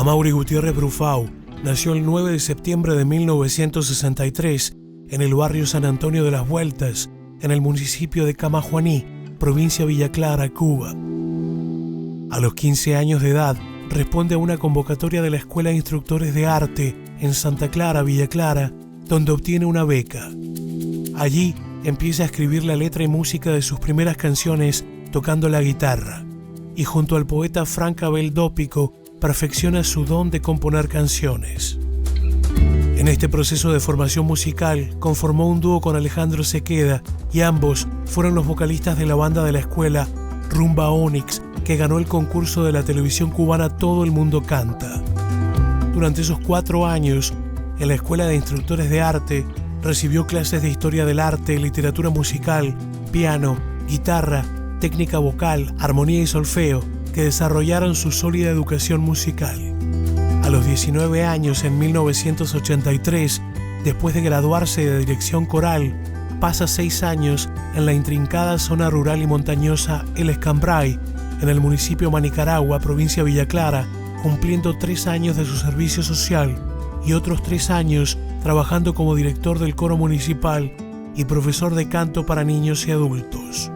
Amaury Gutiérrez Brufau nació el 9 de septiembre de 1963 en el barrio San Antonio de las Vueltas, en el municipio de Camajuaní, provincia Villa Clara, Cuba. A los 15 años de edad, responde a una convocatoria de la Escuela de Instructores de Arte en Santa Clara, Villa Clara, donde obtiene una beca. Allí empieza a escribir la letra y música de sus primeras canciones tocando la guitarra, y junto al poeta Frank Abel Dópico perfecciona su don de componer canciones. En este proceso de formación musical conformó un dúo con Alejandro Sequeda y ambos fueron los vocalistas de la banda de la escuela Rumba Onyx, que ganó el concurso de la televisión cubana Todo el Mundo Canta. Durante esos 4 años, en la Escuela de Instructores de Arte, recibió clases de historia del arte, literatura musical, piano, guitarra, técnica vocal, armonía y solfeo, que desarrollaron su sólida educación musical. A los 19 años, en 1983, después de graduarse de dirección coral, pasa 6 años en la intrincada zona rural y montañosa El Escambray, en el municipio Manicaragua, provincia Villa Clara, cumpliendo 3 años de su servicio social y otros 3 años trabajando como director del coro municipal y profesor de canto para niños y adultos.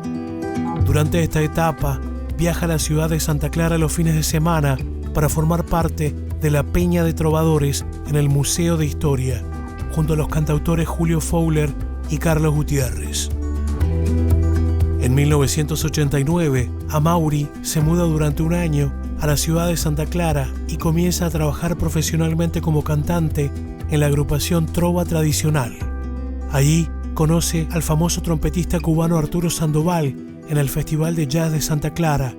Durante esta etapa, viaja a la ciudad de Santa Clara los fines de semana para formar parte de la Peña de Trovadores en el Museo de Historia, junto a los cantautores Julio Fowler y Carlos Gutiérrez. En 1989, Amaury se muda durante un año a la ciudad de Santa Clara y comienza a trabajar profesionalmente como cantante en la agrupación Trova Tradicional. Allí conoce al famoso trompetista cubano Arturo Sandoval en el Festival de Jazz de Santa Clara,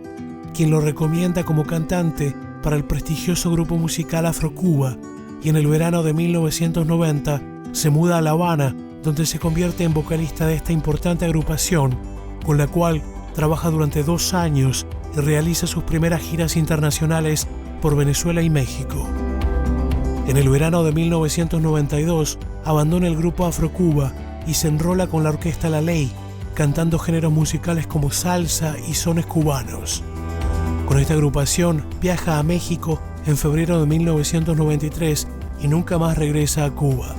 quien lo recomienda como cantante para el prestigioso grupo musical Afrocuba, y en el verano de 1990 se muda a La Habana, donde se convierte en vocalista de esta importante agrupación, con la cual trabaja durante 2 años y realiza sus primeras giras internacionales por Venezuela y México. En el verano de 1992 abandona el grupo Afrocuba y se enrola con la orquesta La Ley, cantando géneros musicales como salsa y sones cubanos. Con esta agrupación viaja a México en febrero de 1993 y nunca más regresa a Cuba.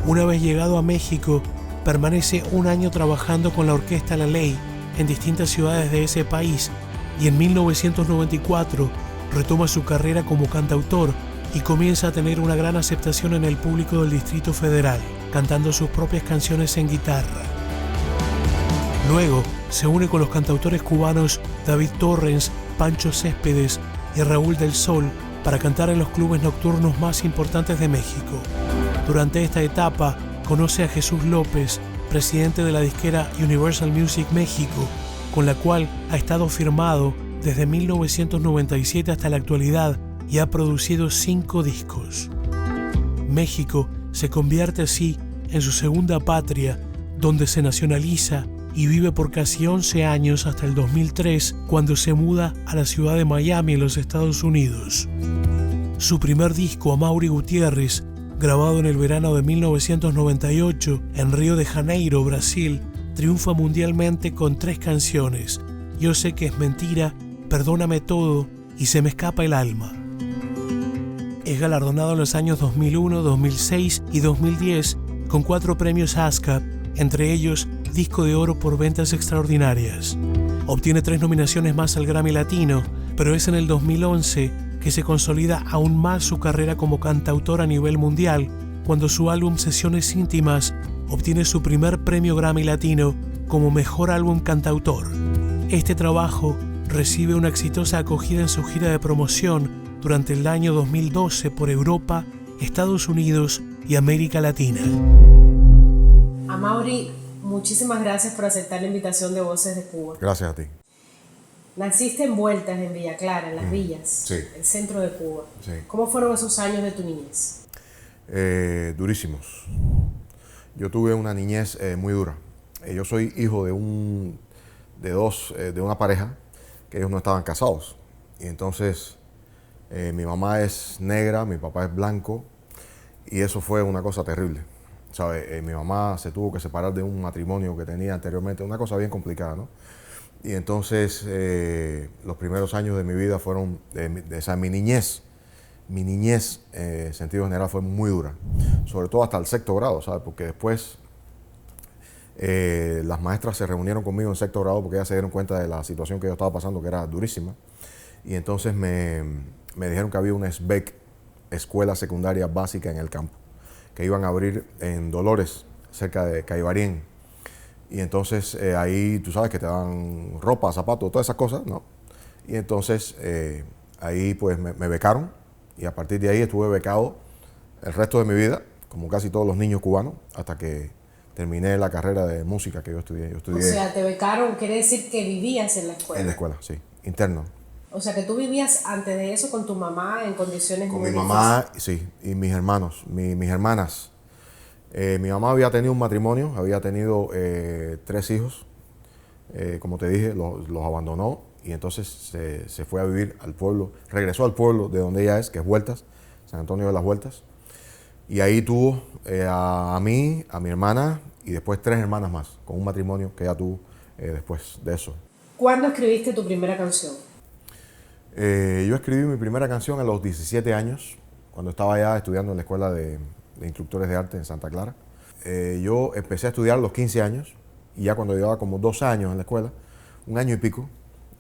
Una vez llegado a México, permanece un año trabajando con la orquesta La Ley en distintas ciudades de ese país y en 1994 retoma su carrera como cantautor y comienza a tener una gran aceptación en el público del Distrito Federal, cantando sus propias canciones en guitarra. Luego se une con los cantautores cubanos David Torrens, Pancho Céspedes y Raúl del Sol para cantar en los clubes nocturnos más importantes de México. Durante esta etapa conoce a Jesús López, presidente de la disquera Universal Music México, con la cual ha estado firmado desde 1997 hasta la actualidad y ha producido 5 discos. México se convierte así en su segunda patria, donde se nacionaliza y vive por casi 11 años hasta el 2003, cuando se muda a la ciudad de Miami, en los Estados Unidos. Su primer disco, Amaury Gutiérrez, grabado en el verano de 1998 en Río de Janeiro, Brasil, triunfa mundialmente con 3 canciones: Yo sé que es mentira, Perdóname todo y Se me escapa el alma. Es galardonado en los años 2001, 2006 y 2010 con 4 premios ASCAP, entre ellos Disco de Oro por Ventas Extraordinarias. Obtiene 3 nominaciones más al Grammy Latino, pero es en el 2011 que se consolida aún más su carrera como cantautor a nivel mundial, cuando su álbum Sesiones Íntimas obtiene su primer premio Grammy Latino como Mejor Álbum Cantautor. Este trabajo recibe una exitosa acogida en su gira de promoción durante el año 2012 por Europa, Estados Unidos y América Latina. Amaury, muchísimas gracias por aceptar la invitación de Voces de Cuba. Gracias a ti. Naciste en Vueltas, en Villa Clara, en Las Villas, sí, el centro de Cuba. Sí. ¿Cómo fueron esos años de tu niñez? Durísimos. Yo tuve una niñez muy dura. Yo soy hijo de una pareja que ellos no estaban casados. Y entonces mi mamá es negra, mi papá es blanco, y eso fue una cosa terrible. ¿Sabes? Mi mamá se tuvo que separar de un matrimonio que tenía anteriormente, una cosa bien complicada, ¿no? Y entonces los primeros años de mi vida fueron, mi niñez mi niñez, en sentido general, fue muy dura. Sobre todo hasta el sexto grado, ¿sabes? Porque después las maestras se reunieron conmigo en sexto grado porque ellas se dieron cuenta de la situación que yo estaba pasando, que era durísima. Y entonces me dijeron que había una SBEC, Escuela Secundaria Básica en el campo, que iban a abrir en Dolores, cerca de Caibarien. Y entonces ahí tú sabes que te dan ropa, zapatos, todas esas cosas, ¿no? Y entonces ahí pues me becaron y a partir de ahí estuve becado el resto de mi vida, como casi todos los niños cubanos, hasta que terminé la carrera de música que yo estudié. O sea, te becaron, quiere decir que vivías en la escuela. En la escuela, sí, interno. O sea, que tú vivías antes de eso con tu mamá en condiciones Con muy mi mamá, difíciles. sí, y mis hermanos, mis hermanas. Mi mamá había tenido un matrimonio, había tenido 3 hijos. Como te dije, los abandonó y entonces se fue a vivir al pueblo, regresó al pueblo de donde ella es, que es Vueltas, San Antonio de las Vueltas. Y ahí tuvo a mí, a mi hermana y después 3 hermanas más, con un matrimonio que ella tuvo después de eso. ¿Cuándo escribiste tu primera canción? Yo escribí mi primera canción a los 17 años, cuando estaba ya estudiando en la escuela de instructores de arte en Santa Clara. Yo empecé a estudiar a los 15 años y ya cuando llevaba como 2 años en la escuela, 1 año y pico,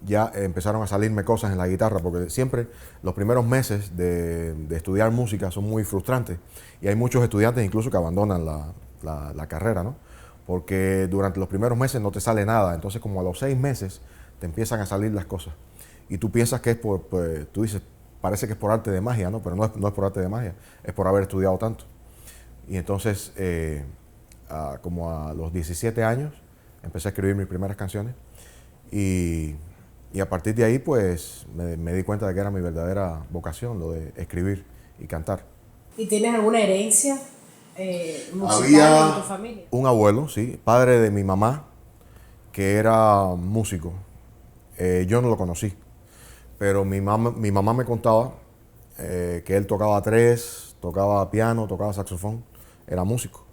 ya empezaron a salirme cosas en la guitarra, porque siempre los primeros meses de estudiar música son muy frustrantes y hay muchos estudiantes incluso que abandonan la carrera, ¿no? Porque durante los primeros meses no te sale nada, entonces como a los 6 meses te empiezan a salir las cosas y tú piensas que es pues, tú dices, parece que es por arte de magia, ¿no? Pero no es por arte de magia, es por haber estudiado tanto. Y entonces, como a los 17 años, empecé a escribir mis primeras canciones y a partir de ahí, pues, me di cuenta de que era mi verdadera vocación, lo de escribir y cantar. ¿Y tienes alguna herencia musical Había en tu familia? un abuelo, sí, padre de mi mamá, que era músico. Yo no lo conocí, pero mi mamá me contaba que él tocaba tres, tocaba piano, tocaba saxofón, era músico,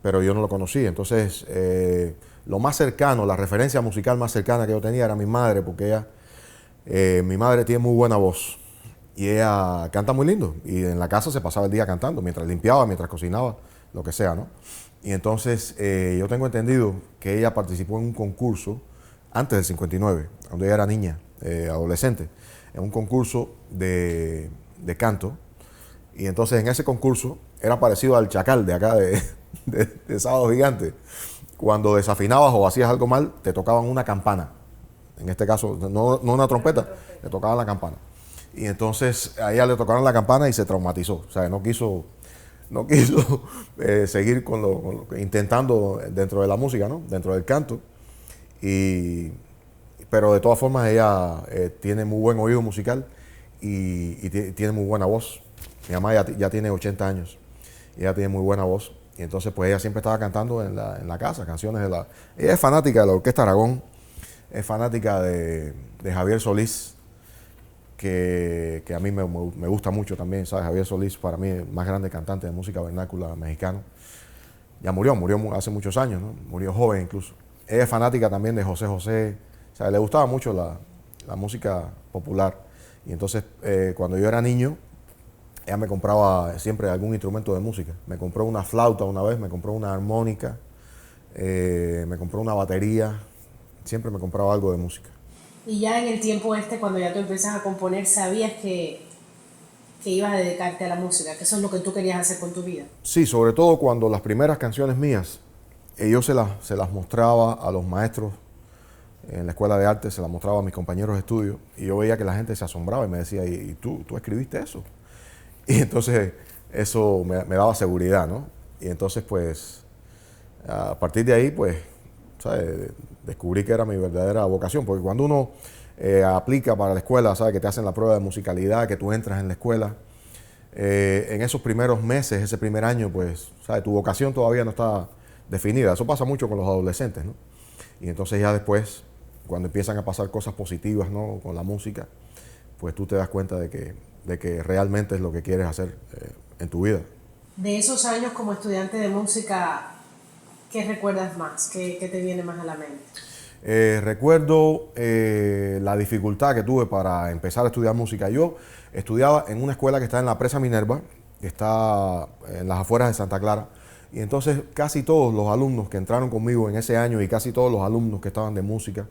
pero yo no lo conocí. Entonces, lo más cercano, la referencia musical más cercana que yo tenía era mi madre, porque mi madre tiene muy buena voz y ella canta muy lindo. Y en la casa se pasaba el día cantando, mientras limpiaba, mientras cocinaba, lo que sea, ¿no? Y entonces yo tengo entendido que ella participó en un concurso antes del 59, cuando ella era niña, adolescente, en un concurso de canto. Y entonces en ese concurso era parecido al Chacal de acá de Sábado Gigante. Cuando desafinabas o hacías algo mal, te tocaban una campana. En este caso, no una trompeta, le tocaban la campana. Y entonces a ella le tocaron la campana y se traumatizó. O sea, no quiso seguir intentando dentro de la música, ¿no? Dentro del canto. Pero de todas formas ella tiene muy buen oído musical y tiene muy buena voz. Mi mamá ya tiene 80 años y ella tiene muy buena voz. Y entonces pues ella siempre estaba cantando en la casa canciones de la... Ella es fanática de la Orquesta Aragón, es fanática de Javier Solís, que a mí me gusta mucho también, ¿sabes? Javier Solís para mí es el más grande cantante de música vernácula mexicano. Ya murió hace muchos años, ¿no? Murió joven incluso. Ella es fanática también de José José, o sea, le gustaba mucho la música popular. Y entonces cuando yo era niño, ella me compraba siempre algún instrumento de música. Me compró una flauta una vez, me compró una armónica, me compró una batería, siempre me compraba algo de música. Y ya en el tiempo cuando ya tú empiezas a componer, ¿sabías que ibas a dedicarte a la música? Que eso es lo que tú querías hacer con tu vida. Sí, sobre todo cuando las primeras canciones mías, yo se las mostraba a los maestros en la escuela de arte, se las mostraba a mis compañeros de estudio, y yo veía que la gente se asombraba y me decía, ¿y tú escribiste eso? Y entonces eso me daba seguridad, ¿no? Y entonces pues a partir de ahí pues, ¿sabes? Descubrí que era mi verdadera vocación, porque cuando uno aplica para la escuela, ¿sabes? Que te hacen la prueba de musicalidad, que tú entras en la escuela, en esos primeros meses, ese primer año, pues, ¿sabes? Tu vocación todavía no está definida. Eso pasa mucho con los adolescentes, ¿no? Y entonces ya después, cuando empiezan a pasar cosas positivas, ¿no? Con la música, pues tú te das cuenta de que realmente es lo que quieres hacer en tu vida. De esos años como estudiante de música, ¿qué recuerdas más? ¿Qué te viene más a la mente? Recuerdo la dificultad que tuve para empezar a estudiar música. Yo estudiaba en una escuela que está en la Presa Minerva, que está en las afueras de Santa Clara, y entonces casi todos los alumnos que entraron conmigo en ese año y casi todos los alumnos que estaban de música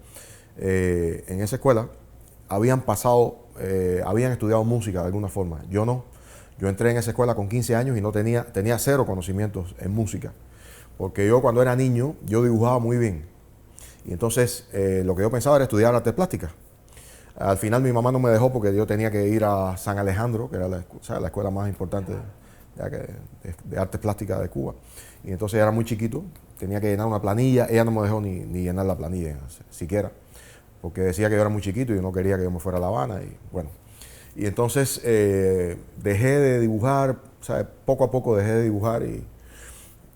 en esa escuela habían habían estudiado música de alguna forma. Yo no. Yo entré en esa escuela con 15 años y no tenía cero conocimientos en música, porque yo cuando era niño yo dibujaba muy bien. Y entonces lo que yo pensaba era estudiar artes plásticas. Al final mi mamá no me dejó porque yo tenía que ir a San Alejandro, que era la escuela más importante de artes plásticas de Cuba. Y entonces era muy chiquito, tenía que llenar una planilla. Ella no me dejó ni llenar la planilla siquiera, porque decía que yo era muy chiquito y yo no quería que yo me fuera a La Habana. Y bueno, y entonces dejé de dibujar, poco a poco dejé de dibujar y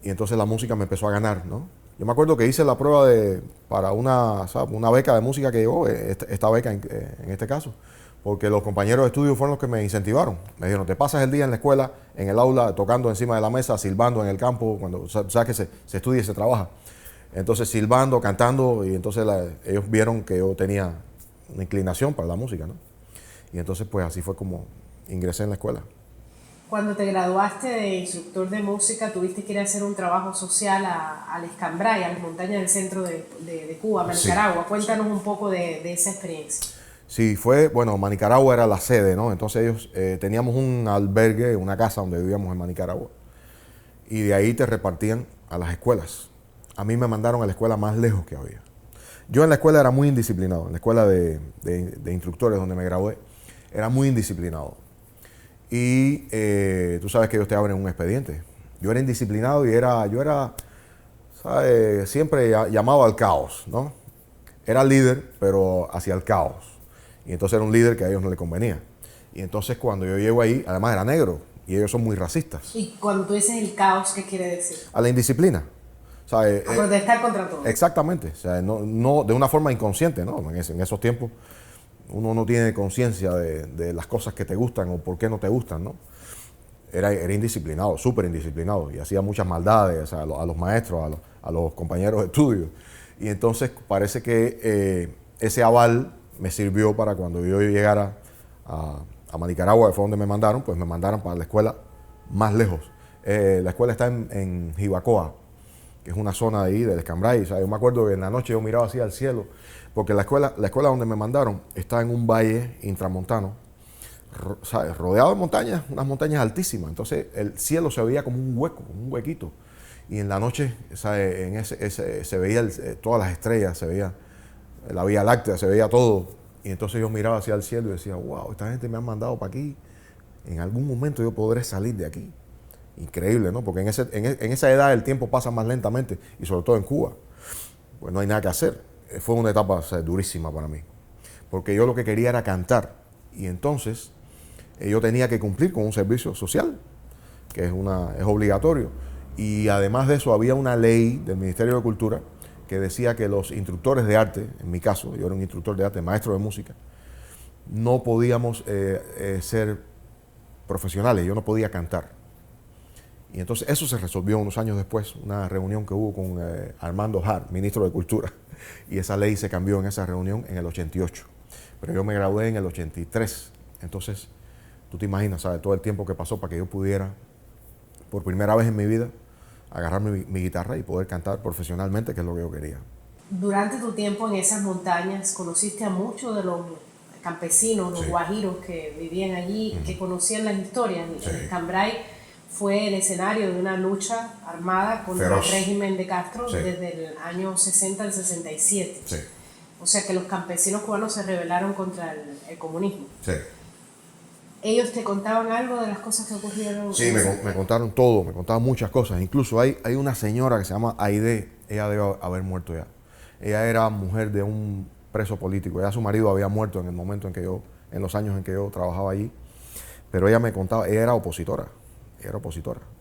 entonces la música me empezó a ganar, ¿no? Yo me acuerdo que hice la prueba para una beca de música que llegó, esta beca en este caso, porque los compañeros de estudio fueron los que me incentivaron. Me dijeron, te pasas el día en la escuela, en el aula, tocando encima de la mesa, silbando en el campo, cuando sabes que se estudia y se trabaja. Entonces silbando, cantando, y entonces ellos vieron que yo tenía una inclinación para la música, ¿no? Y entonces pues así fue como ingresé en la escuela. Cuando te graduaste de instructor de música, tuviste que ir a hacer un trabajo social al Escambray, a las montañas del centro de Cuba, Manicaragua. Sí. Cuéntanos un poco de esa experiencia. Sí, Manicaragua era la sede, ¿no? Entonces ellos teníamos un albergue, una casa donde vivíamos en Manicaragua. Y de ahí te repartían a las escuelas. A mí me mandaron a la escuela más lejos que había. Yo en la escuela era muy indisciplinado, en la escuela de instructores donde me gradué, era muy indisciplinado. Y tú sabes que ellos te abren un expediente. Yo era indisciplinado y yo era, ¿sabes? Siempre llamado al caos, ¿no? Era líder, pero hacia el caos. Y entonces era un líder que a ellos no les convenía. Y entonces cuando yo llego ahí, además era negro, y ellos son muy racistas. ¿Y cuando tú dices el caos, qué quiere decir? A la indisciplina. ¿Sabes? A protestar contra todo. Exactamente. O sea, no de una forma inconsciente, ¿no? En esos tiempos uno no tiene conciencia de las cosas que te gustan o por qué no te gustan, ¿no? Era indisciplinado, súper indisciplinado, y hacía muchas maldades a los maestros, a los compañeros de estudio. Y entonces parece que ese aval me sirvió para cuando yo llegara a Manicaragua, que fue donde me mandaron, pues me mandaron para la escuela más lejos. La escuela está en Jibacoa, que es una zona de ahí, del Escambray. O sea, yo me acuerdo que en la noche yo miraba así al cielo, porque la escuela donde me mandaron está en un valle intramontano, ¿sabes? Rodeado de montañas, unas montañas altísimas. Entonces el cielo se veía como un hueco, como un huequito. Y en la noche, ¿sabes? Se veía todas las estrellas, se veía la Vía Láctea, se veía todo. Y entonces yo miraba hacia el cielo y decía, wow, esta gente me ha mandado para aquí. En algún momento yo podré salir de aquí. Increíble, ¿no? Porque en esa edad el tiempo pasa más lentamente, y sobre todo en Cuba, pues no hay nada que hacer. Fue una etapa, o sea, durísima para mí, porque yo lo que quería era cantar, y entonces yo tenía que cumplir con un servicio social, que es obligatorio, y además de eso había una ley del Ministerio de Cultura que decía que los instructores de arte, en mi caso, yo era un instructor de arte, maestro de música, no podíamos ser profesionales, yo no podía cantar. Y entonces eso se resolvió unos años después, una reunión que hubo con Armando Hart, ministro de Cultura, y esa ley se cambió en esa reunión en el 88. Pero yo me gradué en el 83. Entonces, tú te imaginas, ¿sabes? Todo el tiempo que pasó para que yo pudiera, por primera vez en mi vida, agarrar mi guitarra y poder cantar profesionalmente, que es lo que yo quería. Durante tu tiempo en esas montañas, conociste a muchos de los campesinos, los guajiros que vivían allí, que conocían las historias. Sí. El Escambray fue el escenario de una lucha armada contra el régimen de Castro, sí, desde el año 60 al 67. Sí. O sea que los campesinos cubanos se rebelaron contra el comunismo. Sí. ¿Ellos te contaban algo de las cosas que ocurrieron? Sí, me contaron todo, me contaban muchas cosas. Incluso hay una señora que se llama Aide, ella debe haber muerto ya. Ella era mujer de un preso político, ya su marido había muerto en el momento en los años en que yo trabajaba allí. Pero ella me contaba, ella era opositora.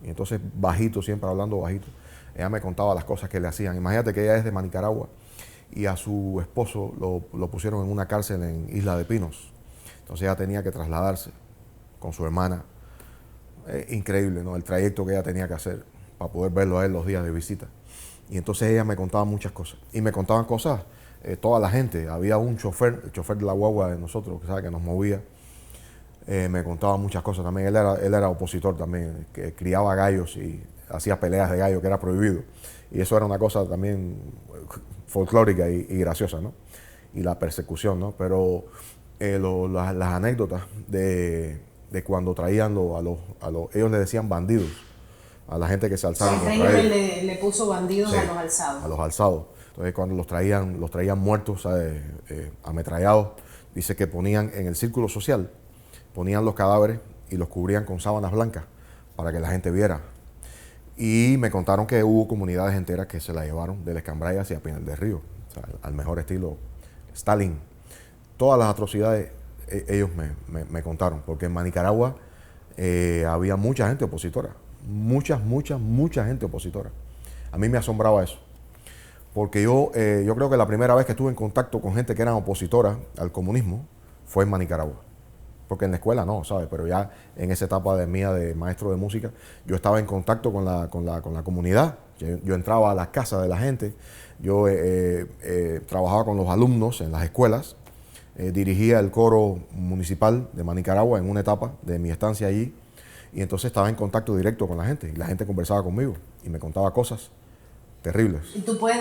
Y entonces bajito, siempre hablando bajito, ella me contaba las cosas que le hacían. Imagínate que ella es de Manicaragua y a su esposo lo pusieron en una cárcel en Isla de Pinos. Entonces ella tenía que trasladarse con su hermana. Increíble, ¿no? El trayecto que ella tenía que hacer para poder verlo a él los días de visita. Y entonces ella me contaba muchas cosas. Y me contaban cosas toda la gente. Había un chofer, el chofer de la guagua de nosotros, ¿sabes? Que nos movía. Me contaba muchas cosas también. Él era opositor también, que criaba gallos y hacía peleas de gallos, que era prohibido. Y eso era una cosa también folclórica y graciosa, ¿no? Y la persecución, ¿no? Pero las anécdotas de cuando traían ellos le decían bandidos a la gente que se alzaron contra ellos. Le puso bandidos, sí, a los alzados. A los alzados. Entonces cuando los traían muertos, ¿sabes? Ametrallados, dice que ponían en el círculo social, ponían los cadáveres y los cubrían con sábanas blancas para que la gente viera. Y me contaron que hubo comunidades enteras que se la llevaron del Escambray hacia Pinar del Río, o sea, al mejor estilo Stalin. Todas las atrocidades ellos me contaron, porque en Manicaragua había mucha gente opositora, mucha gente opositora. A mí me asombraba eso, porque yo creo que la primera vez que estuve en contacto con gente que eran opositora al comunismo fue en Manicaragua. Porque en la escuela no, ¿sabes? Pero ya en esa etapa mía de maestro de música, yo estaba en contacto con la comunidad. Yo entraba a las casas de la gente, yo trabajaba con los alumnos en las escuelas, dirigía el coro municipal de Manicaragua en una etapa de mi estancia allí, y entonces estaba en contacto directo con la gente, y la gente conversaba conmigo y me contaba cosas terribles. ¿Y tú puedes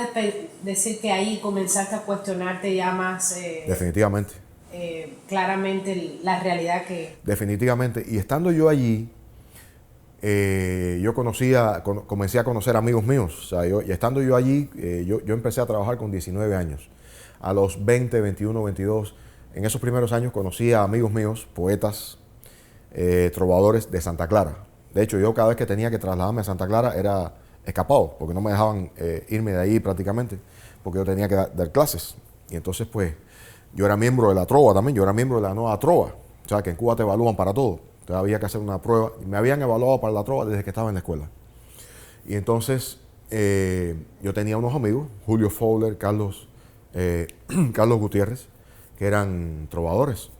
decir que ahí comenzaste a cuestionarte ya más? Definitivamente. Claramente la realidad que... Definitivamente. Y estando yo allí, yo comencé a conocer amigos míos. O sea, y estando yo allí, yo empecé a trabajar con 19 años. A los 20, 21, 22, en esos primeros años conocí a amigos míos, poetas, trovadores de Santa Clara. De hecho, yo cada vez que tenía que trasladarme a Santa Clara era escapado, porque no me dejaban irme de ahí prácticamente, porque yo tenía que dar clases. Y entonces, pues, yo era miembro de la trova también, yo era miembro de la nueva trova. O sea, que en Cuba te evalúan para todo. Entonces había que hacer una prueba. Me habían evaluado para la trova desde que estaba en la escuela. Y entonces yo tenía unos amigos, Julio Fowler, Carlos Gutiérrez, que eran trovadores.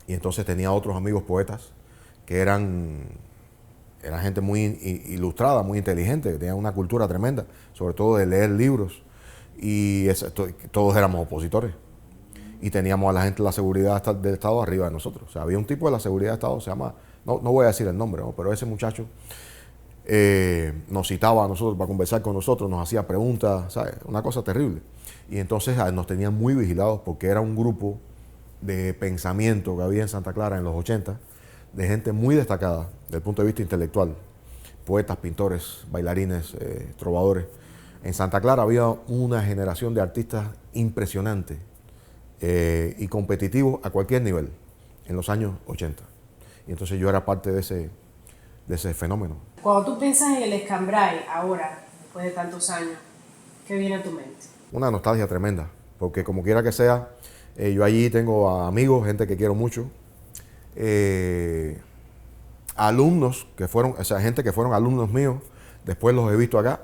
Y entonces tenía otros amigos poetas que eran gente muy ilustrada, muy inteligente, que tenían una cultura tremenda, sobre todo de leer libros. Y todos éramos opositores. Y teníamos a la gente de la seguridad del Estado arriba de nosotros. O sea, había un tipo de la seguridad del Estado, se llama, no voy a decir el nombre, ¿no? Pero ese muchacho nos citaba a nosotros para conversar con nosotros, nos hacía preguntas, ¿sabes? Una cosa terrible. Y entonces nos tenían muy vigilados porque era un grupo de pensamiento que había en Santa Clara en los 80, de gente muy destacada desde el punto de vista intelectual, poetas, pintores, bailarines, trovadores. En Santa Clara había una generación de artistas impresionante. Y competitivo a cualquier nivel en los años 80. Y entonces yo era parte de ese fenómeno. Cuando tú piensas en el Escambray ahora, después de tantos años, ¿qué viene a tu mente? Una nostalgia tremenda, porque como quiera que sea, yo allí tengo amigos, gente que quiero mucho, alumnos que fueron, o sea, gente que fueron alumnos míos, después los he visto acá.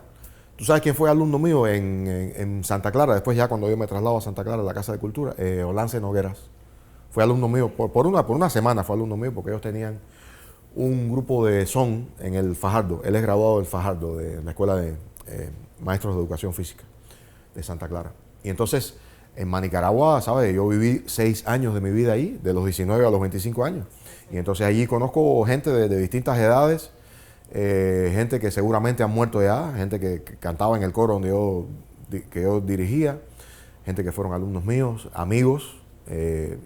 ¿Tú sabes quién fue alumno mío en Santa Clara? Después ya cuando yo me traslado a Santa Clara, a la Casa de Cultura, Olance Nogueras. Fue alumno mío, por una semana fue alumno mío, porque ellos tenían un grupo de son en el Fajardo. Él es graduado del Fajardo, de la Escuela de Maestros de Educación Física de Santa Clara. Y entonces, en Manicaragua, ¿sabes? Yo viví 6 años de mi vida ahí, de los 19 a los 25 años. Y entonces allí conozco gente de distintas edades, gente que seguramente han muerto ya, gente que cantaba en el coro que yo dirigía, gente que fueron alumnos míos, amigos.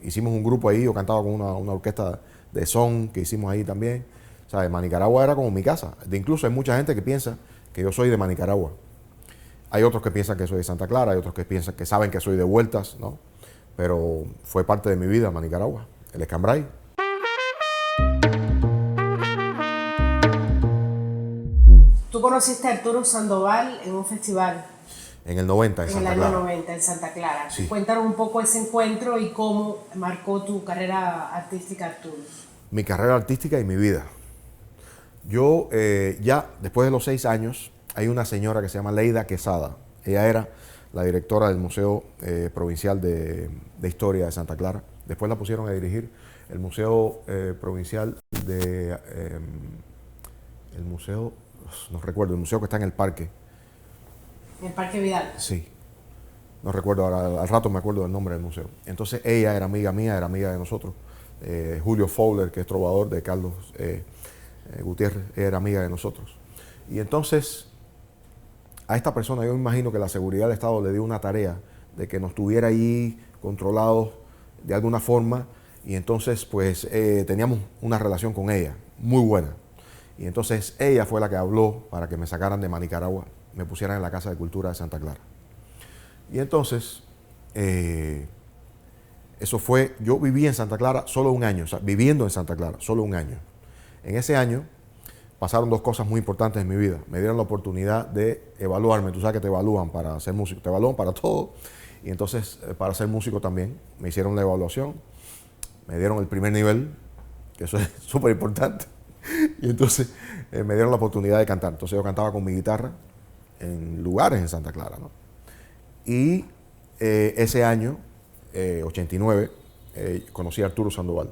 Hicimos un grupo ahí, yo cantaba con una orquesta de son que hicimos ahí también. O sea, Manicaragua era como mi casa. Incluso hay mucha gente que piensa que yo soy de Manicaragua. Hay otros que piensan que soy de Santa Clara, hay otros que saben que soy de Vueltas, ¿no? Pero fue parte de mi vida Manicaragua, el Escambray. Tú conociste a Arturo Sandoval en un festival. En el 90, en Santa Clara. En el año 90, en Santa Clara. Sí. Cuéntanos un poco ese encuentro y cómo marcó tu carrera artística, Arturo. Mi carrera artística y mi vida. Yo ya después de los 6 años, hay una señora que se llama Leida Quesada. Ella era la directora del Museo Provincial de Historia de Santa Clara. Después la pusieron a dirigir el Museo Provincial de... el museo, no recuerdo, el museo que está en el parque. ¿En el Parque Vidal? Sí. no recuerdo ahora, al rato me acuerdo del nombre del museo. Entonces ella era amiga mía, era amiga de nosotros. Julio Fowler, que es trovador de Carlos Gutiérrez, era amiga de nosotros. Y entonces a esta persona yo me imagino que la seguridad del Estado le dio una tarea de que nos tuviera allí controlados de alguna forma, y entonces pues teníamos una relación con ella muy buena. Y entonces ella fue la que habló para que me sacaran de Manicaragua, me pusieran en la Casa de Cultura de Santa Clara. Y entonces, eso fue, yo viví en Santa Clara solo un año, o sea, viviendo en Santa Clara solo un año. En ese año pasaron dos cosas muy importantes en mi vida. Me dieron la oportunidad de evaluarme. Tú sabes que te evalúan para ser músico, te evalúan para todo. Y entonces, para ser músico también, me hicieron la evaluación, me dieron el primer nivel, que eso es súper importante. Y entonces me dieron la oportunidad de cantar. Entonces yo cantaba con mi guitarra en lugares en Santa Clara, ¿no? Y ese año, 89, conocí a Arturo Sandoval.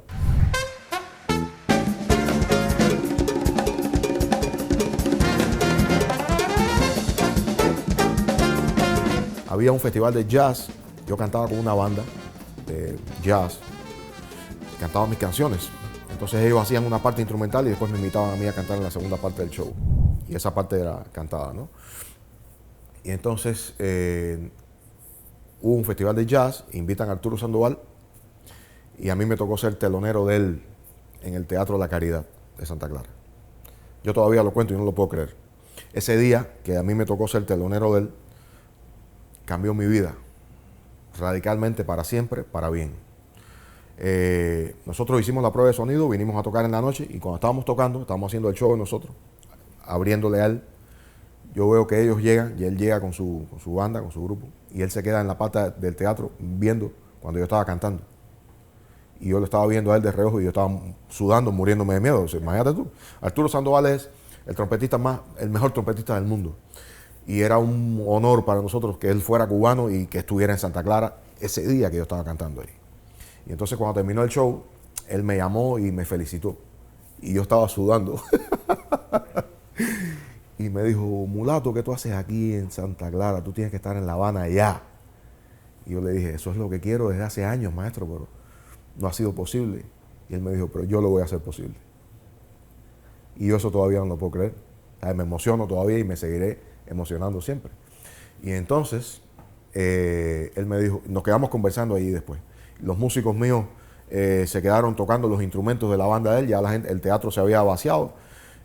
Había un festival de jazz, yo cantaba con una banda de jazz, cantaba mis canciones. Entonces ellos hacían una parte instrumental y después me invitaban a mí a cantar en la segunda parte del show. Y esa parte era cantada, ¿no? Y entonces hubo un festival de jazz, invitan a Arturo Sandoval y a mí me tocó ser telonero de él en el Teatro La Caridad de Santa Clara. Yo todavía lo cuento y no lo puedo creer. Ese día que a mí me tocó ser telonero de él, cambió mi vida radicalmente, para siempre, para bien. Nosotros hicimos la prueba de sonido, vinimos a tocar en la noche y cuando estábamos tocando, estábamos haciendo el show de nosotros, abriéndole a él, yo veo que ellos llegan y él llega con su banda, con su grupo, y él se queda en la pata del teatro viendo cuando yo estaba cantando. Y yo lo estaba viendo a él de reojo y yo estaba sudando, muriéndome de miedo. O sea, imagínate tú, Arturo Sandoval es el mejor trompetista del mundo. Y era un honor para nosotros que él fuera cubano y que estuviera en Santa Clara ese día que yo estaba cantando ahí. Y entonces cuando terminó el show, él me llamó y me felicitó. Y yo estaba sudando. Y me dijo, mulato, ¿qué tú haces aquí en Santa Clara? Tú tienes que estar en La Habana ya. Y yo le dije, eso es lo que quiero desde hace años, maestro, pero no ha sido posible. Y él me dijo, pero yo lo voy a hacer posible. Y yo eso todavía no lo puedo creer. O sea, me emociono todavía y me seguiré emocionando siempre. Y entonces, él me dijo, nos quedamos conversando ahí después. Los músicos míos se quedaron tocando los instrumentos de la banda de él, ya el teatro se había vaciado.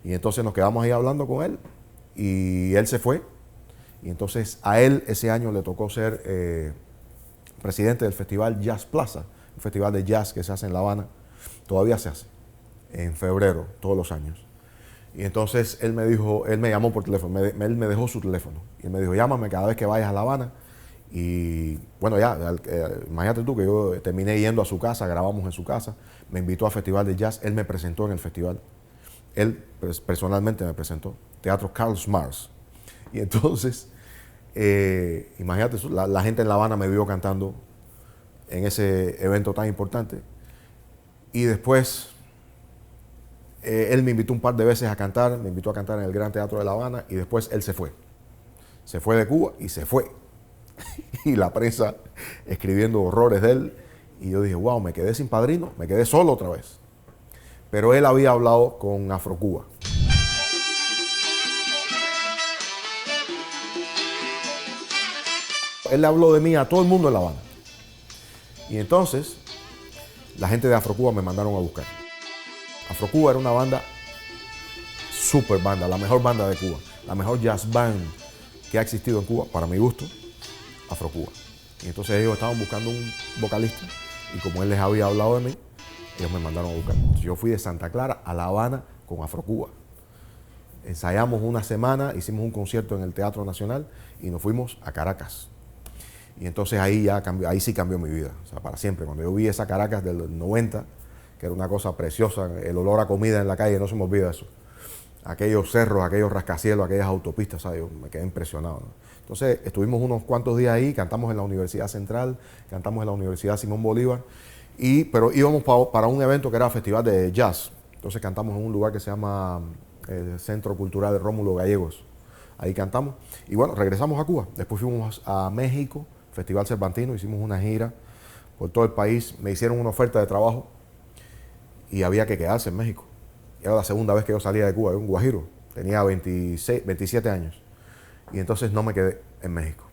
Y entonces nos quedamos ahí hablando con él y él se fue. Y entonces a él ese año le tocó ser presidente del Festival Jazz Plaza, un festival de jazz que se hace en La Habana. Todavía se hace, en febrero, todos los años. Y entonces él me dijo, él me llamó por teléfono, él me dejó su teléfono. Y él me dijo, llámame cada vez que vayas a La Habana. Y bueno, ya, imagínate tú que yo terminé yendo a su casa, grabamos en su casa, me invitó al Festival de Jazz, él me presentó en el festival. Él personalmente me presentó, Teatro Carl Mars. Y entonces, imagínate, la gente en La Habana me vio cantando en ese evento tan importante. Y después, él me invitó un par de veces a cantar, me invitó a cantar en el Gran Teatro de La Habana y después él se fue. Se fue de Cuba y se fue. Y la prensa escribiendo horrores de él. Y yo dije, wow, me quedé sin padrino, me quedé solo otra vez. Pero él había hablado con Afrocuba. Él le habló de mí a todo el mundo en La Habana. Y entonces, la gente de Afrocuba me mandaron a buscar. Afrocuba era una banda, super banda, la mejor banda de Cuba, la mejor jazz band que ha existido en Cuba, para mi gusto, Afrocuba. Y entonces ellos estaban buscando un vocalista y como él les había hablado de mí, ellos me mandaron a buscar. Entonces yo fui de Santa Clara a La Habana con Afrocuba. Ensayamos una semana, hicimos un concierto en el Teatro Nacional y nos fuimos a Caracas. Y entonces ahí ya cambió, ahí sí cambió mi vida, o sea, para siempre. Cuando yo vi esa Caracas del 90, que era una cosa preciosa, el olor a comida en la calle, no se me olvida eso. Aquellos cerros, aquellos rascacielos, aquellas autopistas, ¿sabes? Yo me quedé impresionado, ¿no? Entonces estuvimos unos cuantos días ahí, cantamos en la Universidad Central, cantamos en la Universidad Simón Bolívar, pero íbamos para un evento que era Festival de Jazz. Entonces cantamos en un lugar que se llama el Centro Cultural de Rómulo Gallegos. Ahí cantamos y bueno, regresamos a Cuba. Después fuimos a México, Festival Cervantino, hicimos una gira por todo el país, me hicieron una oferta de trabajo y había que quedarse en México. Era la segunda vez que yo salía de Cuba, era un guajiro, tenía 27 años y entonces no me quedé en México.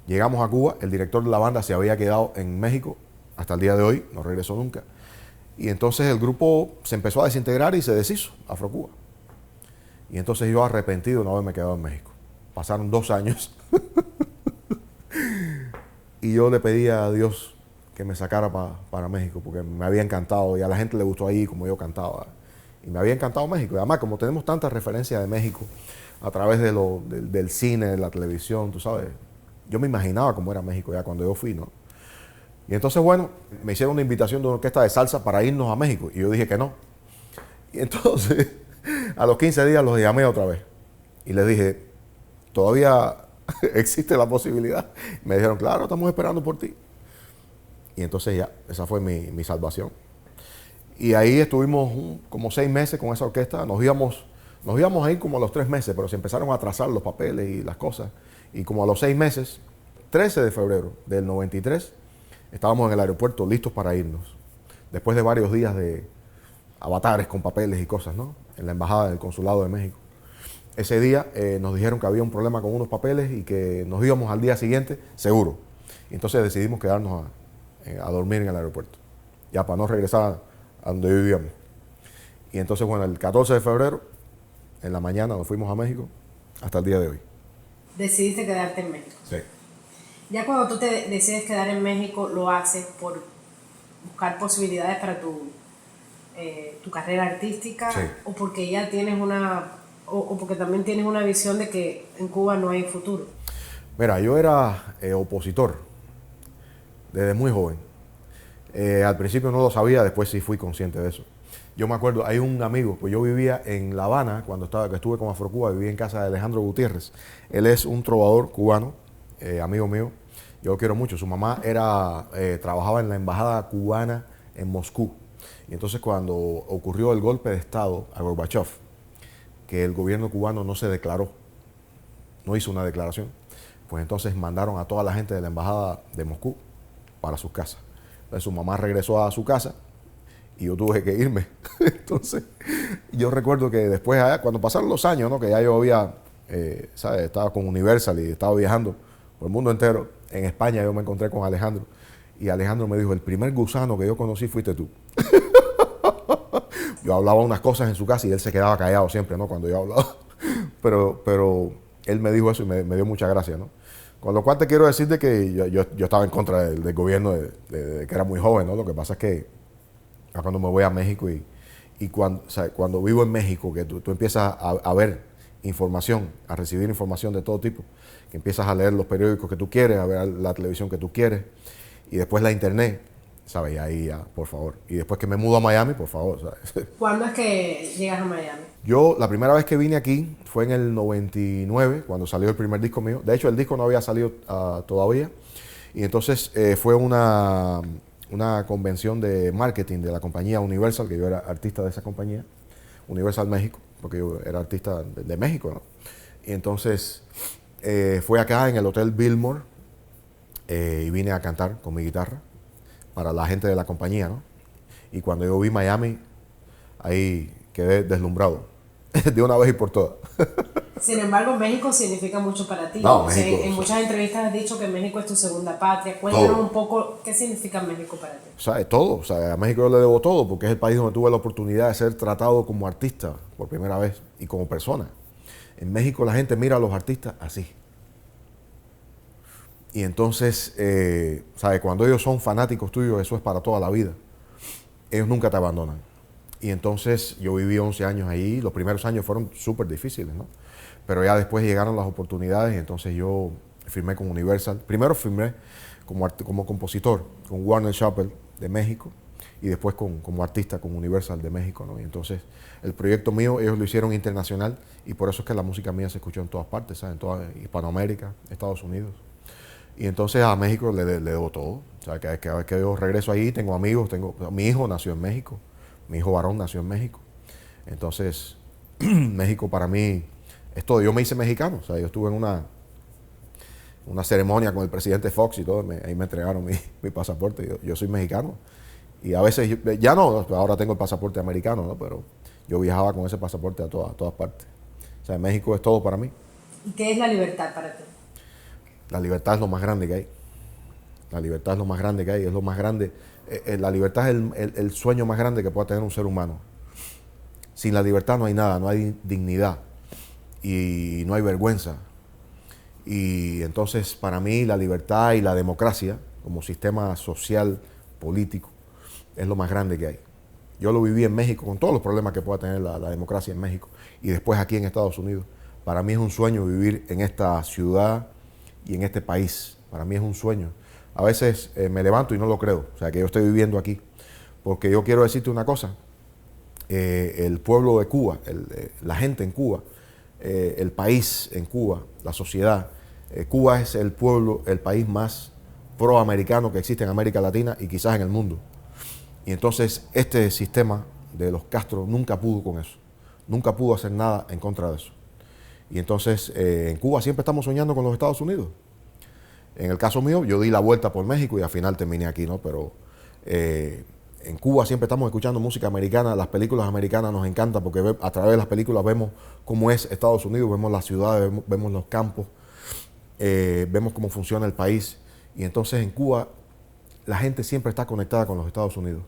Llegamos a Cuba, el director de la banda se había quedado en México hasta el día de hoy, no regresó nunca. Y entonces el grupo se empezó a desintegrar y se deshizo, Afrocuba. Y entonces yo arrepentido de no haberme quedado en México. Pasaron 2 años y yo le pedí a Dios que me sacara para México porque me había encantado y a la gente le gustó ahí como yo cantaba. Y me había encantado México. Y además, como tenemos tantas referencias de México a través del cine, de la televisión, tú sabes, yo me imaginaba cómo era México ya cuando yo fui, ¿no? Y entonces, bueno, me hicieron una invitación de una orquesta de salsa para irnos a México. Y yo dije que no. Y entonces, a los 15 días los llamé otra vez. Y les dije, todavía existe la posibilidad. Me dijeron, claro, estamos esperando por ti. Y entonces ya, esa fue mi salvación. Y ahí estuvimos como 6 meses con esa orquesta. Nos íbamos a ir como a los 3 meses, pero se empezaron a atrasar los papeles y las cosas. Y como a los 6 meses, 13 de febrero del 93, estábamos en el aeropuerto listos para irnos. Después de varios días de avatares con papeles y cosas, ¿no? En la embajada del consulado de México. Ese día nos dijeron que había un problema con unos papeles y que nos íbamos al día siguiente seguro. Y entonces decidimos quedarnos a dormir en el aeropuerto, ya para no regresar a donde vivíamos. Y entonces, bueno, el 14 de febrero, en la mañana, nos fuimos a México hasta el día de hoy. Decidiste quedarte en México. Sí. Ya cuando tú te decides quedar en México, lo haces por buscar posibilidades para tu carrera artística, Sí. o porque ya tienes o porque también tienes una visión de que en Cuba no hay futuro. Mira, yo era opositor desde muy joven. Al principio no lo sabía, después sí fui consciente de eso. Yo me acuerdo, hay un amigo, pues yo vivía en La Habana cuando estuve con Afrocuba, vivía en casa de Alejandro Gutiérrez. Él es un trovador cubano, amigo mío. Yo lo quiero mucho. Su mamá trabajaba en la embajada cubana en Moscú. Y entonces cuando ocurrió el golpe de Estado a Gorbachev, que el gobierno cubano no se declaró, no hizo una declaración, pues entonces mandaron a toda la gente de la embajada de Moscú para sus casas. Entonces su mamá regresó a su casa y yo tuve que irme. Entonces yo recuerdo que después, cuando pasaron los años, ¿no? Que ya yo había, ¿sabes? Estaba con Universal y estaba viajando por el mundo entero. En España yo me encontré con Alejandro y Alejandro me dijo, el primer gusano que yo conocí fuiste tú. Yo hablaba unas cosas en su casa y él se quedaba callado siempre, ¿no? Cuando yo hablaba. Pero él me dijo eso y me dio mucha gracia, ¿no? Con lo cual te quiero decir de que yo estaba en contra del gobierno de que era muy joven, ¿no? Lo que pasa es que cuando me voy a México y cuando vivo en México, que tú empiezas a ver información, a recibir información de todo tipo, que empiezas a leer los periódicos que tú quieres, a ver la televisión que tú quieres, y después la internet, ¿sabes? Y ahí ya, por favor. Y después que me mudo a Miami, por favor, ¿sabes? ¿Cuándo es que llegas a Miami? Yo, la primera vez que vine aquí fue en el 99, cuando salió el primer disco mío. De hecho, el disco no había salido todavía. Y entonces fue una convención de marketing de la compañía Universal, que yo era artista de esa compañía, Universal México, porque yo era artista de México, ¿no? Y entonces fue acá en el Hotel Billmore y vine a cantar con mi guitarra para la gente de la compañía, ¿no? Y cuando yo vi Miami, ahí quedé deslumbrado, de una vez y por todas. Sin embargo, México significa mucho para ti. No, O sea, México, en muchas entrevistas has dicho que México es tu segunda patria. Cuéntanos todo. un poco qué significa México para ti. O sea, todo. O sea, a México yo le debo todo porque es el país donde tuve la oportunidad de ser tratado como artista por primera vez y como persona. En México la gente mira a los artistas así. Y entonces, ¿sabes? Cuando ellos son fanáticos tuyos, eso es para toda la vida. Ellos nunca te abandonan. Y entonces yo viví 11 años ahí. Los primeros años fueron súper difíciles, ¿no? Pero ya después llegaron las oportunidades y entonces yo firmé con Universal. Primero firmé como compositor con Warner Chappell de México y después como artista con Universal de México, ¿no? Y entonces el proyecto mío, ellos lo hicieron internacional y por eso es que la música mía se escuchó en todas partes, ¿sabes? En toda Hispanoamérica, Estados Unidos. Y entonces a México le debo todo. O sea, cada vez que yo regreso ahí, tengo amigos, mi hijo nació en México, mi hijo varón nació en México. Entonces, México para mí es todo. Yo me hice mexicano, o sea, yo estuve en una una ceremonia con el presidente Fox y todo, ahí me entregaron mi pasaporte. Yo soy mexicano y a veces, ya no, ahora tengo el pasaporte americano, ¿no? Pero yo viajaba con ese pasaporte a todas partes. O sea, México es todo para mí. ¿Y qué es la libertad para ti? La libertad es lo más grande que hay. La libertad es lo más grande que hay, es lo más grande. La libertad es el sueño más grande que pueda tener un ser humano. Sin la libertad no hay nada, no hay dignidad y no hay vergüenza. Y entonces para mí la libertad y la democracia como sistema social, político, es lo más grande que hay. Yo lo viví en México con todos los problemas que pueda tener la democracia en México y después aquí en Estados Unidos. Para mí es un sueño vivir en esta ciudad y en este país. Para mí es un sueño. A veces me levanto y no lo creo, o sea, que yo estoy viviendo aquí. Porque yo quiero decirte una cosa, el pueblo de Cuba, la gente en Cuba, el país en Cuba, la sociedad, Cuba es el pueblo, el país más proamericano que existe en América Latina y quizás en el mundo. Y entonces este sistema de los Castro nunca pudo con eso, nunca pudo hacer nada en contra de eso. Y entonces en Cuba siempre estamos soñando con los Estados Unidos. En el caso mío, yo di la vuelta por México y al final terminé aquí, ¿no? Pero en Cuba siempre estamos escuchando música americana, las películas americanas nos encantan porque a través de las películas vemos cómo es Estados Unidos, vemos las ciudades, vemos los campos, vemos cómo funciona el país. Y entonces en Cuba la gente siempre está conectada con los Estados Unidos.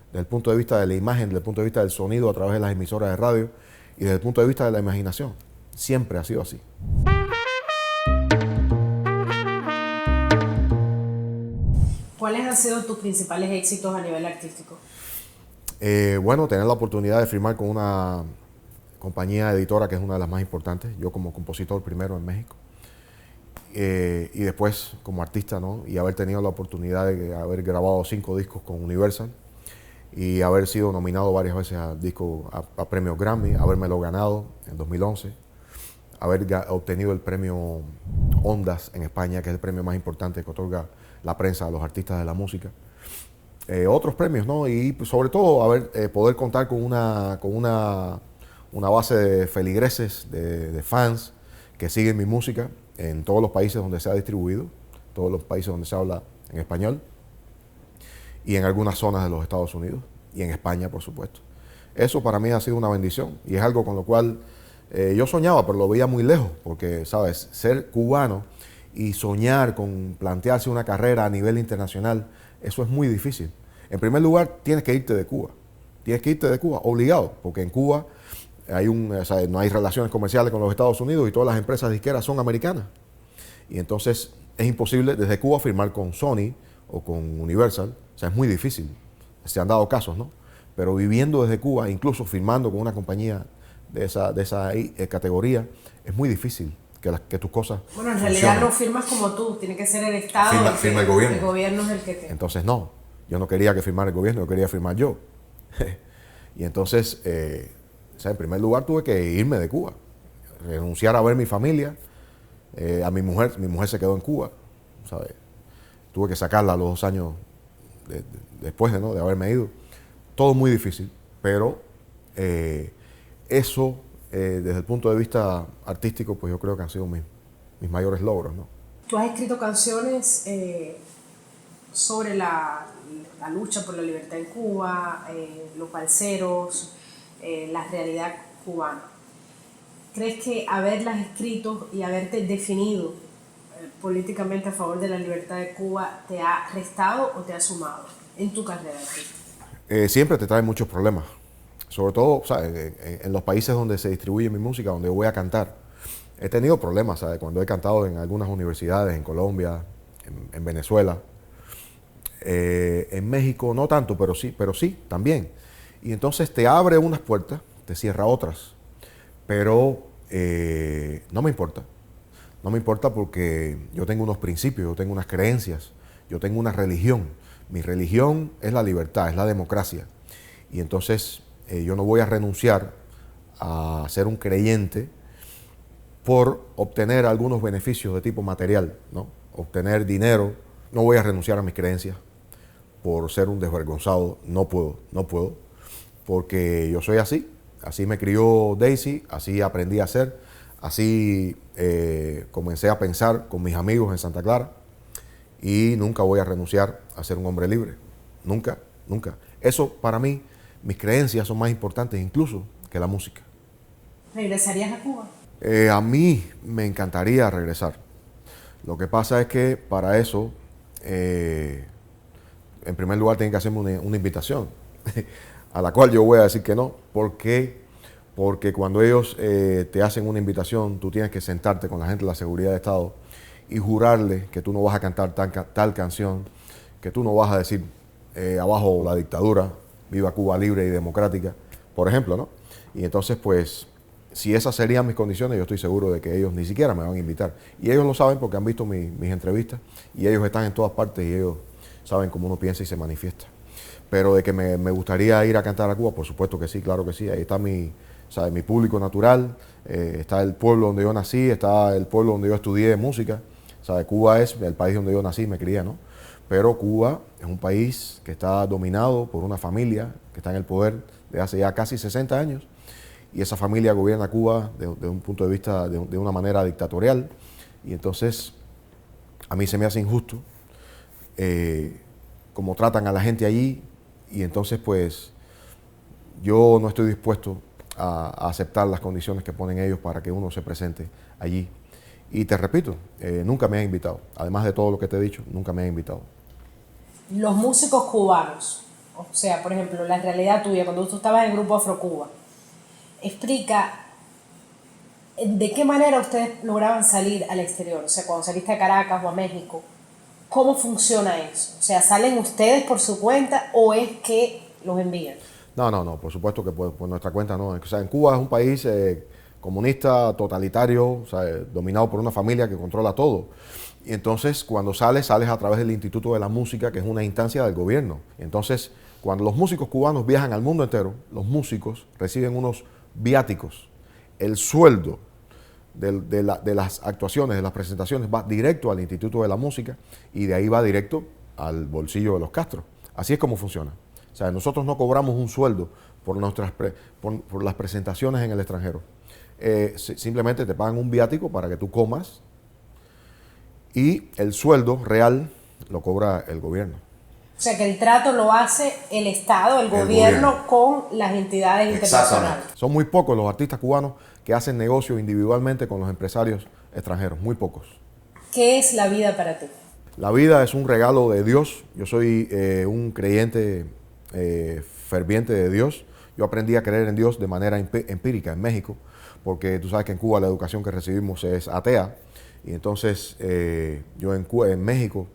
Desde el punto de vista de la imagen, desde el punto de vista del sonido a través de las emisoras de radio y desde el punto de vista de la imaginación. Siempre ha sido así. ¿Cuáles han sido tus principales éxitos a nivel artístico? Bueno, tener la oportunidad de firmar con una compañía editora que es una de las más importantes, yo como compositor primero en México, y después como artista, ¿no? Y haber tenido la oportunidad de haber grabado 5 discos con Universal y haber sido nominado varias veces a premios Grammy, habérmelo ganado en 2011, haber obtenido el premio Ondas en España, que es el premio más importante que otorga la prensa a los artistas de la música. Otros premios, ¿no? Y sobre todo poder contar con una base de feligreses, de fans que siguen mi música en todos los países donde se ha distribuido, todos los países donde se habla en español y en algunas zonas de los Estados Unidos y en España, por supuesto. Eso para mí ha sido una bendición y es algo con lo cual yo soñaba, pero lo veía muy lejos, porque, ¿sabes? Ser cubano y soñar con plantearse una carrera a nivel internacional, eso es muy difícil. En primer lugar, tienes que irte de Cuba. Tienes que irte de Cuba, obligado, porque en Cuba no hay relaciones comerciales con los Estados Unidos y todas las empresas disqueras son americanas. Y entonces es imposible desde Cuba firmar con Sony o con Universal. O sea, es muy difícil. Se han dado casos, ¿no? Pero viviendo desde Cuba, incluso firmando con una compañía de esa categoría, es muy difícil que tus cosas Bueno, en funcionen. realidad no firmas como tú, tiene que ser el Estado. Firma el gobierno. El gobierno es el que te... Entonces no, yo no quería que firmara el gobierno, yo quería firmar yo. Y entonces, en primer lugar tuve que irme de Cuba, renunciar a ver mi familia, a mi mujer se quedó en Cuba, ¿sabes? Tuve que sacarla a los 2 años después de haberme ido. Todo muy difícil, pero eso, desde el punto de vista artístico, pues yo creo que han sido mis mayores logros, ¿no? Tú has escrito canciones sobre la lucha por la libertad en Cuba, los balseros, la realidad cubana. ¿Crees que haberlas escrito y haberte definido políticamente a favor de la libertad de Cuba te ha restado o te ha sumado en tu carrera artística? Siempre te trae muchos problemas. Sobre todo, ¿sabes? En los países donde se distribuye mi música, donde voy a cantar, he tenido problemas, ¿sabes? Cuando he cantado en algunas universidades, en Colombia, en Venezuela, en México no tanto, pero sí, también. Y entonces te abre unas puertas, te cierra otras, pero no me importa. No me importa porque yo tengo unos principios, yo tengo unas creencias, yo tengo una religión. Mi religión es la libertad, es la democracia. Y entonces yo no voy a renunciar a ser un creyente por obtener algunos beneficios de tipo material, ¿no? Obtener dinero. No voy a renunciar a mis creencias por ser un desvergonzado. No puedo, porque yo soy así. Así me crió Daisy, así aprendí a ser, Así comencé a pensar con mis amigos en Santa Clara y nunca voy a renunciar a ser un hombre libre. Nunca, nunca. Eso para mí, mis creencias son más importantes incluso que la música. ¿Regresarías a Cuba? A mí me encantaría regresar. Lo que pasa es que para eso, en primer lugar, tienen que hacerme una invitación, a la cual yo voy a decir que no. ¿Por qué? Porque cuando ellos te hacen una invitación, tú tienes que sentarte con la gente de la seguridad de Estado y jurarle que tú no vas a cantar tal canción, que tú no vas a decir abajo la dictadura, viva Cuba libre y democrática, por ejemplo, ¿no? Y entonces, pues, si esas serían mis condiciones, yo estoy seguro de que ellos ni siquiera me van a invitar. Y ellos lo saben porque han visto mis entrevistas y ellos están en todas partes y ellos saben cómo uno piensa y se manifiesta. Pero de que me gustaría ir a cantar a Cuba, por supuesto que sí, claro que sí. Ahí está mi público natural, está el pueblo donde yo nací, está el pueblo donde yo estudié música. Cuba es el país donde yo nací y me crié, ¿no? Pero Cuba es un país que está dominado por una familia que está en el poder desde hace ya casi 60 años. Y esa familia gobierna Cuba de un punto de vista, de una manera dictatorial. Y entonces, a mí se me hace injusto cómo tratan a la gente allí. Y entonces, pues, yo no estoy dispuesto a aceptar las condiciones que ponen ellos para que uno se presente allí. Y te repito, nunca me han invitado. Además de todo lo que te he dicho, nunca me han invitado. Los músicos cubanos, o sea, por ejemplo, la realidad tuya, cuando tú estabas en el grupo Afrocuba, explica de qué manera ustedes lograban salir al exterior. O sea, cuando saliste a Caracas o a México, ¿cómo funciona eso? O sea, ¿salen ustedes por su cuenta o es que los envían? No, por supuesto que por nuestra cuenta no. O sea, en Cuba es un país comunista, totalitario, o sea, dominado por una familia que controla todo. Y entonces, cuando sales a través del Instituto de la Música, que es una instancia del gobierno. Entonces, cuando los músicos cubanos viajan al mundo entero, los músicos reciben unos viáticos. El sueldo de las actuaciones, de las presentaciones, va directo al Instituto de la Música y de ahí va directo al bolsillo de los Castro. Así es como funciona. O sea, nosotros no cobramos un sueldo por las presentaciones en el extranjero. Simplemente te pagan un viático para que tú comas y el sueldo real lo cobra el gobierno. O sea, que el trato lo hace el Estado, el gobierno con las entidades internacionales. Son muy pocos los artistas cubanos que hacen negocios individualmente con los empresarios extranjeros, muy pocos. ¿Qué es la vida para ti? La vida es un regalo de Dios. Yo soy un creyente ferviente de Dios. Yo aprendí a creer en Dios de manera empírica en México, porque tú sabes que en Cuba la educación que recibimos es atea. Y entonces yo en México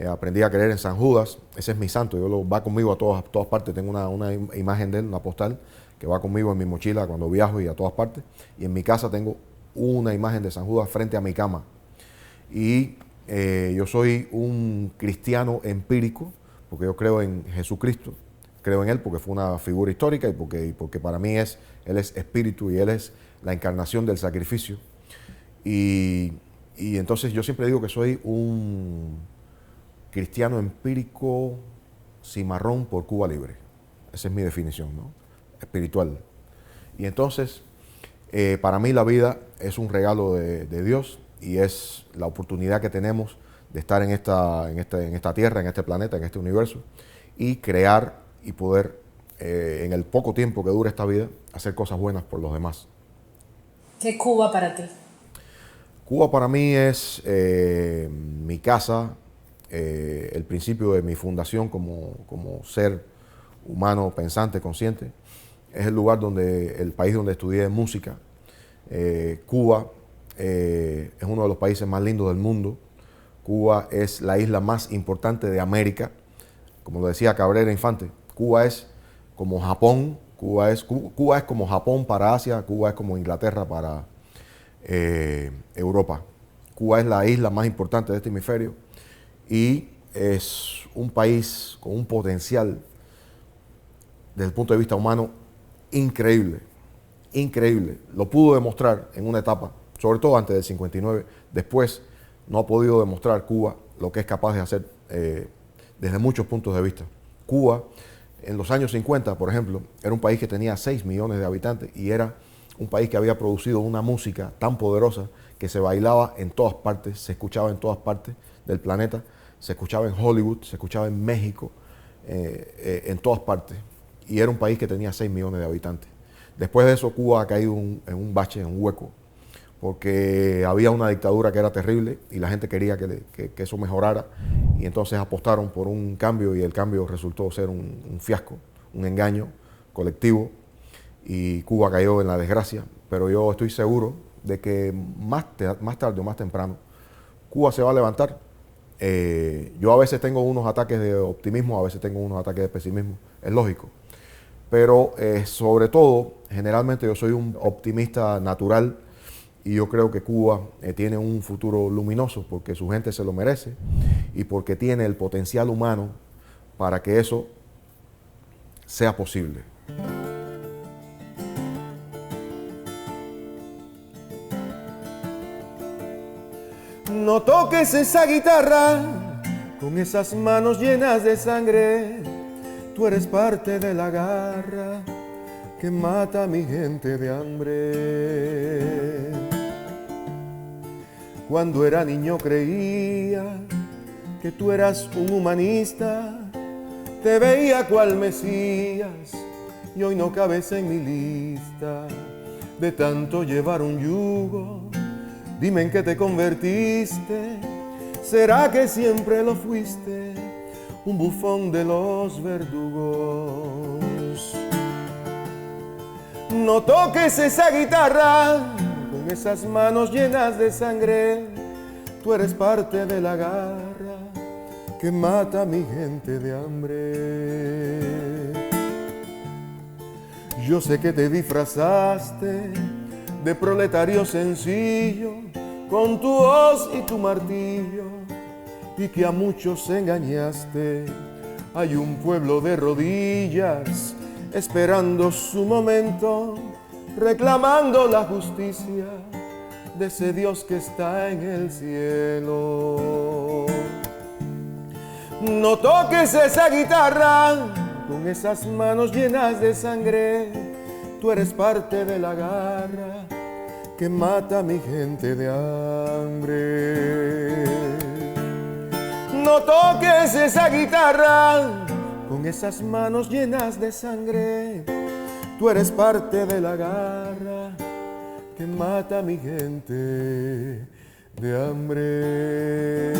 aprendí a creer en San Judas. Ese es mi santo, va conmigo a todas partes. Tengo una imagen de él, una postal, que va conmigo en mi mochila cuando viajo y a todas partes. Y en mi casa tengo una imagen de San Judas frente a mi cama. Y yo soy un cristiano empírico, porque yo creo en Jesucristo. Creo en Él porque fue una figura histórica y porque para mí Él es espíritu y Él es la encarnación del sacrificio. Y entonces yo siempre digo que soy un cristiano empírico cimarrón por Cuba libre. Esa es mi definición, ¿no? Espiritual. Y entonces, para mí la vida es un regalo de Dios y es la oportunidad que tenemos de estar en esta tierra, en este planeta, en este universo y crear y poder, en el poco tiempo que dura esta vida, hacer cosas buenas por los demás. ¿Qué es Cuba para ti? Cuba para mí es mi casa, el principio de mi fundación como ser humano, pensante, consciente. Es el lugar el país donde estudié música. Cuba es uno de los países más lindos del mundo. Cuba es la isla más importante de América. Como lo decía Cabrera Infante, Cuba es como Japón. Cuba es como Japón para Asia. Cuba es como Inglaterra para Europa. Cuba es la isla más importante de este hemisferio y es un país con un potencial desde el punto de vista humano increíble, increíble. Lo pudo demostrar en una etapa, sobre todo antes del 59. Después no ha podido demostrar Cuba lo que es capaz de hacer desde muchos puntos de vista. Cuba, en los años 50, por ejemplo, era un país que tenía 6 millones de habitantes y era un país que había producido una música tan poderosa que se bailaba en todas partes, se escuchaba en todas partes del planeta, se escuchaba en Hollywood, se escuchaba en México, en todas partes. Y era un país que tenía 6 millones de habitantes. Después de eso, Cuba ha caído en un bache, en un hueco, porque había una dictadura que era terrible y la gente quería que eso mejorara, y entonces apostaron por un cambio y el cambio resultó ser un fiasco, un engaño colectivo, y Cuba cayó en la desgracia. Pero yo estoy seguro de que más tarde o más temprano Cuba se va a levantar. Yo a veces tengo unos ataques de optimismo, a veces tengo unos ataques de pesimismo, es lógico. Pero sobre todo, generalmente yo soy un optimista natural y yo creo que Cuba tiene un futuro luminoso porque su gente se lo merece y porque tiene el potencial humano para que eso sea posible. No toques esa guitarra con esas manos llenas de sangre. Tú eres parte de la garra que mata a mi gente de hambre. Cuando era niño creía que tú eras un humanista, te veía cual Mesías y hoy no cabes en mi lista. De tanto llevar un yugo, dime en qué te convertiste. ¿Será que siempre lo fuiste? Un bufón de los verdugos. No toques esa guitarra con esas manos llenas de sangre. Tú eres parte de la garra que mata a mi gente de hambre. Yo sé que te disfrazaste de proletario sencillo con tu hoz y tu martillo, y que a muchos engañaste. Hay un pueblo de rodillas esperando su momento, reclamando la justicia de ese Dios que está en el cielo. No toques esa guitarra con esas manos llenas de sangre. Tú eres parte de la garra que mata a mi gente de hambre. No toques esa guitarra con esas manos llenas de sangre. Tú eres parte de la garra que mata a mi gente de hambre.